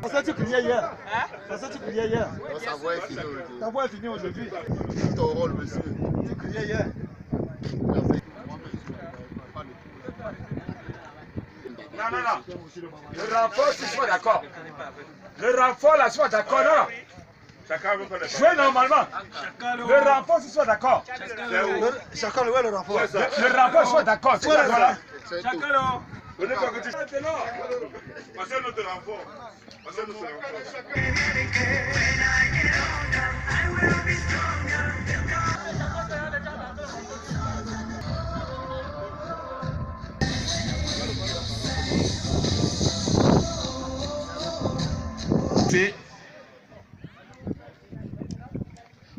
Ça tu criais hier. Ça tu criais hier. Ta voix est finie aujourd'hui. Ta voix est finie aujourd'hui. Ton rôle, monsieur. Tu criais hier. Non, non, non. Le renfort, tu sois d'accord. Le renfort, là, soit d'accord, non. Jouez normalement. Le renfort, tu sois d'accord. Chacun le voit le renfort. Le renfort, soit d'accord. Chacun. Venez pas que tu... Passez notre renfort. Passez notre renfort.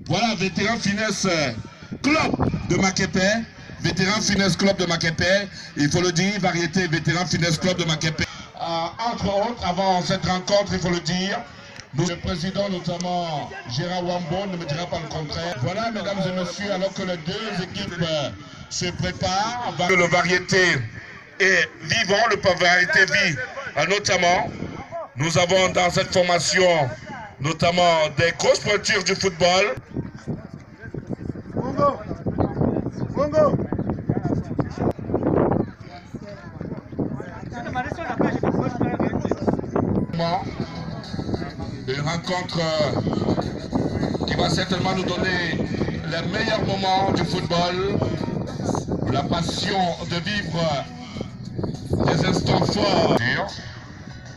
Voilà, vétéran finesse club de Maképé. Vétéran finesse club de Maképé. Il faut le dire, variété vétéran finesse club de Maképé. Entre autres, avant cette rencontre, il faut le dire, le président, notamment Gérard Wambo, ne me dira pas le contraire. Voilà, mesdames et messieurs, alors que les deux équipes se préparent, le variété est vivant, le variété vit notamment. Nous avons dans cette formation notamment des grosses pointures du football. Mongo. Mongo. Une rencontre qui va certainement nous donner les meilleurs moments du football, la passion de vivre des instants forts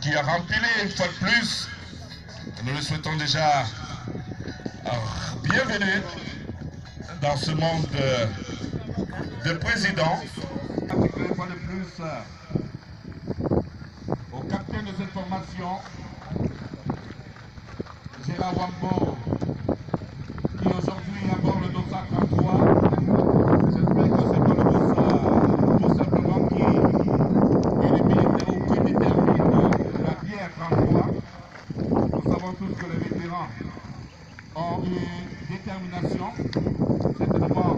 qui a rempli une fois de plus. Nous le souhaitons déjà bienvenue dans ce monde de président. Une fois de plus au capitaine de cette formation, Gérard Wambo, qui aujourd'hui aborde le dossard 33. J'espère que c'est pas le dossard tout simplement qui élimine ou qui détermine la bière 33. Nous savons tous que les vétérans ont une détermination. Certainement,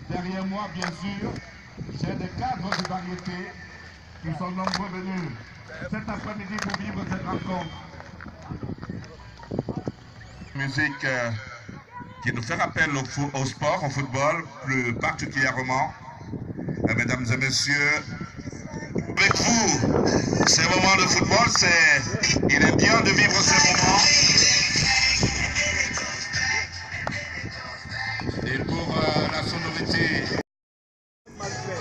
derrière moi, bien sûr, j'ai des cadres de variété qui sont nombreux venus cet après-midi pour vivre cette rencontre. Musique qui nous fait appel au sport, au football, plus particulièrement. Mesdames et messieurs, avec vous, ces moments de football, il est bien de vivre ces moments. Et pour la sonorité,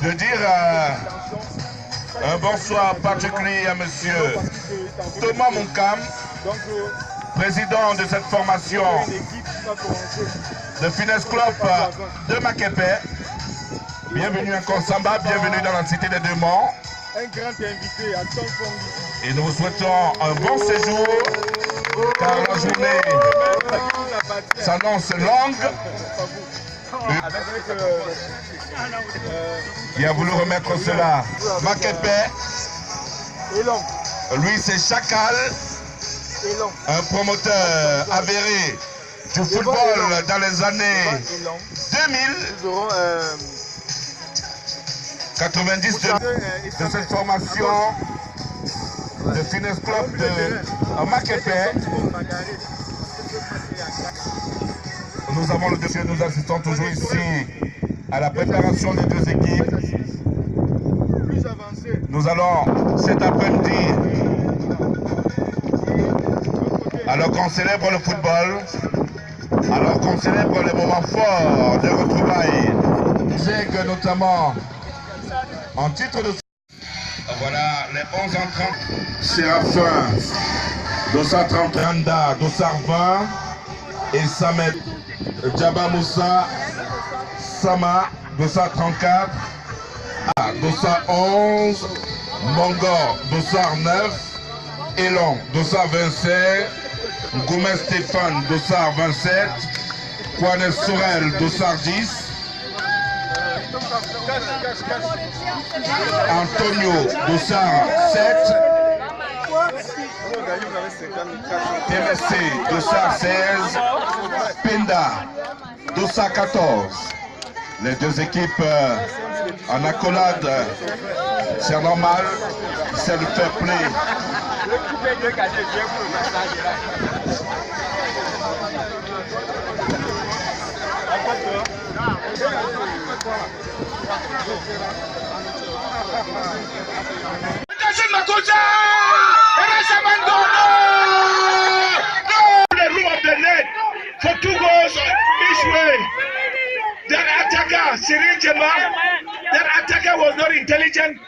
de dire un bonsoir particulier à monsieur Thomas Moukam, président de cette formation de Finesse Club de Maképé. Bienvenue à Konsamba, bienvenue dans la cité des Deux Monts. Un grand invité à Tom Fongi. Et nous vous souhaitons un bon séjour, car la journée s'annonce longue. Qui a voulu remettre cela? Maképé. Lui, c'est Chacal, un promoteur avéré du football dans les années 2000, 90 de cette formation de Finesse Club de Maképé. Nous avons le dossier, nous assistons toujours ici à la préparation des deux équipes. Nous allons cet après-midi, alors qu'on célèbre le football, alors qu'on célèbre les moments forts des retrouvailles, c'est que notamment en titre de... Voilà les 11 entrants. Séraphin, Dossard 30, Randa, Dossard 20 et Samet, Djaba Moussa, Sama, Dossard 34, Dossard 11, Mongor, Dossard 9, Elon, Dossard 27, Goumès Stéphane, Dossard 27, Kouane Sorel, Dossard 10, Antonio, Dossard 7, TMC, Dossard 16, Linda, Dossa 14. Les deux équipes en accolade, c'est normal, c'est le fair play. For 2 goals each way. That attacker, Sirin Jema, that attacker was not intelligent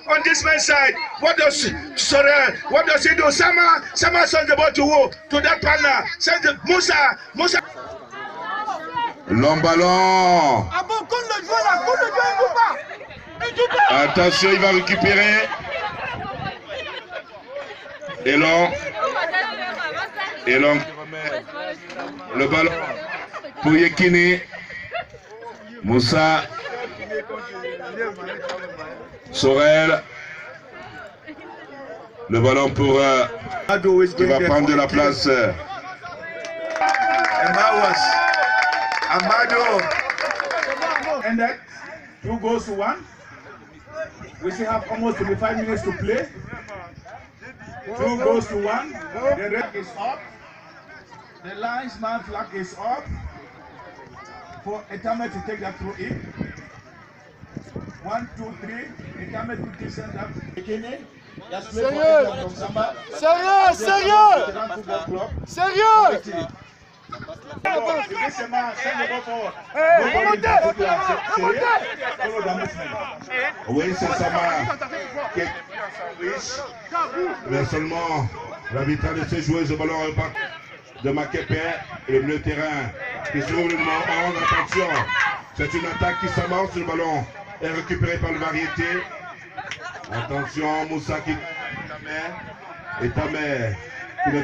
on this man's side. What does he do? Sama sends the ball to who? To that partner. Sends the Musa. Long ballon. Attention, il va récupérer. Elan qui remet le ballon pour Yekini. Moussa. Sorel. Le ballon pour qui va prendre de la place. Amado. And that 2 goals to 1. We still have almost 25 minutes to play. 2 goals to 1. The red is up. The linesman flag is up for Etame to take that throw in. 1, 2, 3. Etame to take send up. Sérieux. Oui, c'est Sama. Mais seulement l'arbitre de ces joueurs de ballon repart de Makepe et le milieu de terrain. Et sur le numéro 11, attention, c'est une attaque qui s'amorce, le ballon est récupéré par le variété. Attention, Moussa qui et Tamé qui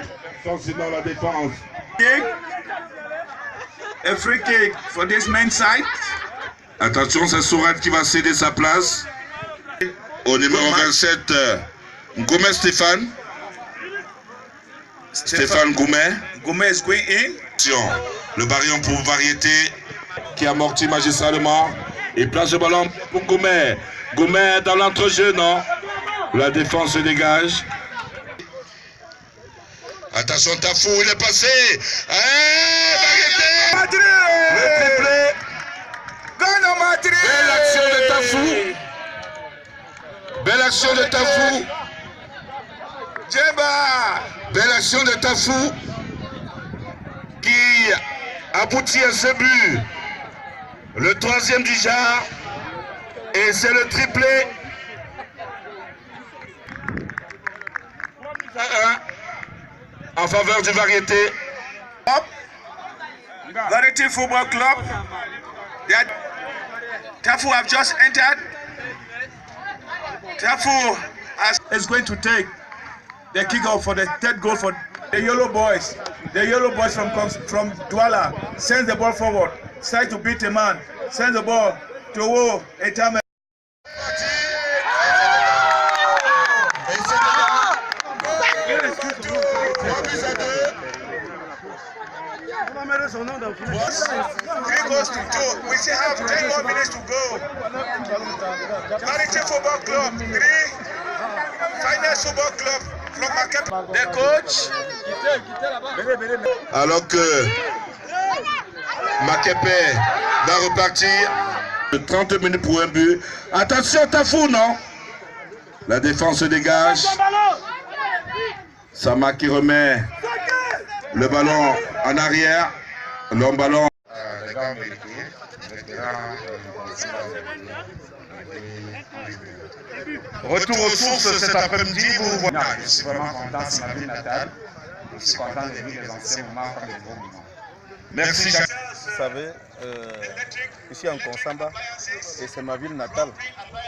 est dans la défense. A free kick for this men's side. Attention, c'est Sourat qui va céder sa place au numéro 27, Goumet Stéphane. Stéphane Goumet. Goumet is going in. Le barion pour variété qui amortit magistralement. Il place le ballon pour Goumet. Goumet dans l'entrejeu, non? La défense se dégage. Attention, Tafou, il est passé. Variété. Le triplé. Belle action de Tafou. Belle action de Tafou. Belle action de Tafou qui aboutit à ce but. Le 3e du genre. Et c'est le triplé. 1 en faveur du variété. Variety Football Club. Tafu have just entered. Tafu is going to take the kick-off for the 3rd goal for the Yellow Boys. The Yellow Boys from Douala sends the ball forward. Try to beat a man. Sends the ball to Wo Etame. We still have 10 more minutes to go. Variety Football Club 3, Finance Football Club from Makepe. The coach. Alors que Makepe va repartir. 30 minutes pour un but. Attention, Tafou, non? La défense se dégage. Sama qui remet le ballon en arrière. Long ballon. Retour aux sources cet après-midi. Je suis vraiment content, c'est ma ville natale. Je suis content de vivre les anciens moments comme les nouveaux moments. Merci. Vous savez, ici en Konsamba, et c'est ma ville natale.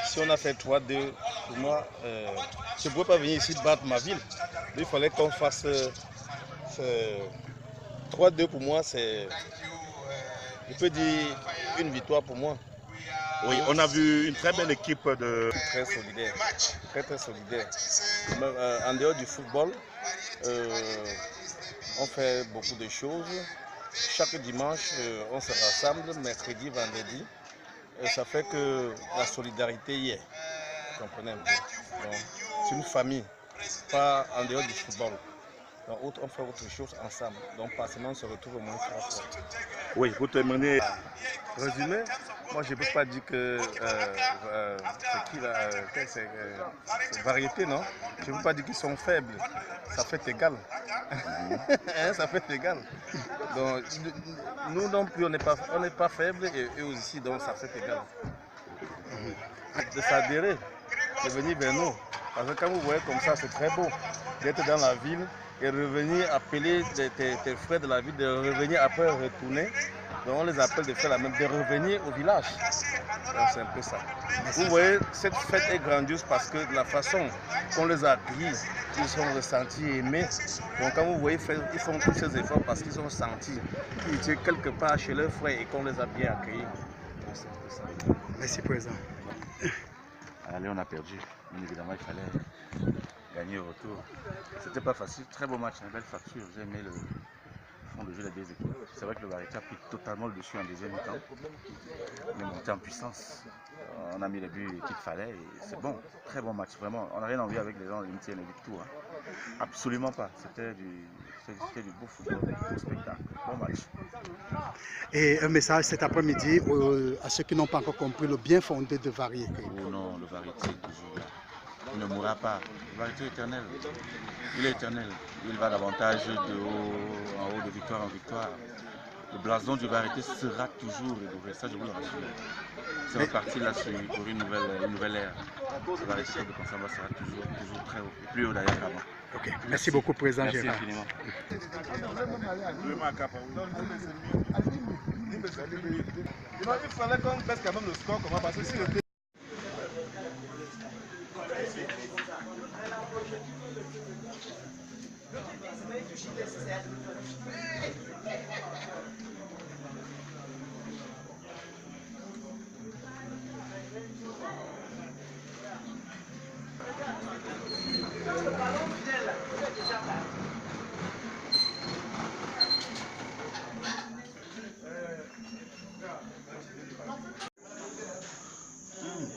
Si on a fait 3-2, pour moi, je ne pouvais pas venir ici battre ma ville. Il fallait qu'on fasse 3-2 pour moi, c'est, je peux dire, une victoire pour moi. Oui, on a vu une très belle équipe de... Très solidaire, très solidaire. En dehors du football, on fait beaucoup de choses. chaque dimanche, on se rassemble, mercredi, vendredi. Et ça fait que la solidarité y est. Vous comprenez un peu. C'est une famille, pas en dehors du football. Donc, on fait autre chose ensemble. Donc, forcément, on se retrouve au moins 3 fois. Oui, vous terminez. Résumé, moi, je ne peux pas dire que c'est variété, non? Je ne peux pas dire qu'ils sont faibles. Ça fait égal. Ça fait égal. Donc, nous non plus, on n'est pas faibles et eux aussi, donc ça fait égal. De s'adhérer, de venir vers nous. Parce que quand vous voyez comme ça, c'est très beau d'être dans la ville et revenir appeler tes frères de la ville, de revenir après retourner. Donc on les appelle de faire la même, de revenir au village. Donc c'est un peu ça. Vous voyez, cette fête est grandiose parce que de la façon qu'on les a accueillis, ils sont ressentis aimés. Donc quand vous voyez, ils font tous ces efforts parce qu'ils ont senti qu'ils étaient quelque part chez leurs frères et qu'on les a bien accueillis. Donc c'est un peu ça. Merci, Président. Allez, on a perdu. Bien évidemment, il fallait gagner au retour. C'était pas facile, très beau match, une belle facture. J'ai aimé le fond de jeu des deux équipes. C'est vrai que le Variété a pris totalement le dessus en deuxième mi-temps. On est monté en puissance. On a mis les buts qu'il fallait et c'est bon. Très bon match, vraiment. On n'a rien envie avec les gens limités et les victoires. Absolument pas. C'était du beau football, du beau spectacle. Bon match. Et un message cet après-midi à ceux qui n'ont pas encore compris le bien fondé de Variété. Oh non, le Variété est toujours là. Il ne mourra pas. Le Variété est éternel. Il est éternel. Il va davantage de haut en haut, de victoire en victoire. Le blason du Variété sera toujours élevé. Ça, je vous le rassure. C'est reparti là pour une nouvelle ère. Le Variété de Konsamba sera toujours très haut. Et plus haut d'ailleurs qu'avant. Ok, merci beaucoup, Président Merci Gérard. infiniment. Il fallait qu'on baisse quand même le score, parce que si le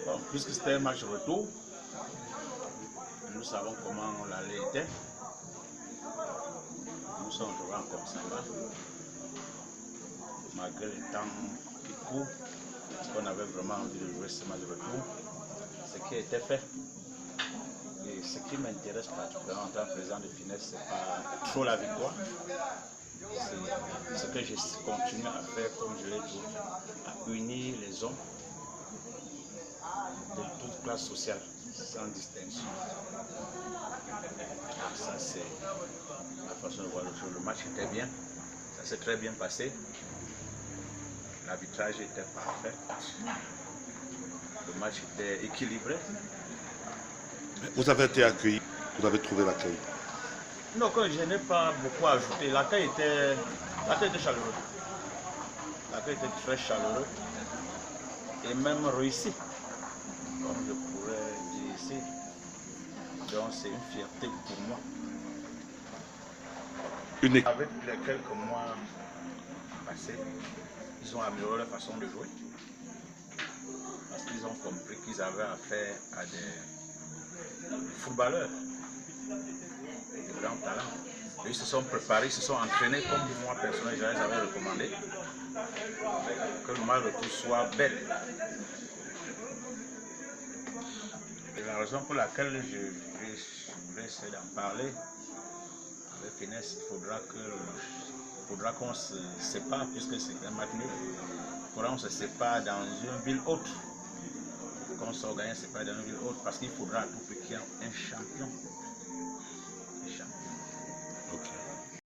Bon, puisque c'était un match retour, nous savons comment l'aller était. Nous sommes toujours en Konsamba, malgré le temps qui court, parce qu'on avait vraiment envie de jouer ce match de retour. Ce qui a été fait. Et ce qui m'intéresse particulièrement en tant que président de Finesse, ce n'est pas trop la victoire. C'est ce que je continue à faire, comme je l'ai dit, à unir les hommes de toute classe sociale, sans distinction. Ça, c'est la façon de voir le jeu. Le match était bien, ça s'est très bien passé. L'arbitrage était parfait. Le match était équilibré. Vous avez été accueilli, vous avez trouvé l'accueil. Non, je n'ai pas beaucoup ajouté. L'accueil était chaleureux. L'accueil était très chaleureux et même réussi, comme je pourrais dire ici. Donc c'est une fierté pour moi. Avec les quelques mois passés, ils ont amélioré leur façon de jouer. Parce qu'ils ont compris qu'ils avaient affaire à des footballeurs de grand talent. Et ils se sont préparés, ils se sont entraînés comme moi personnellement je les avais recommandé. Que le match retour soit belle. Et la raison pour laquelle je vais essayer d'en parler avec Finesse, il faudra qu'on se sépare, puisque c'est un match nul. Il faudra qu'on se sépare dans une ville autre. Qu'on s'organise séparé dans une ville autre, parce qu'il faudra à tout prix qu'il y ait un champion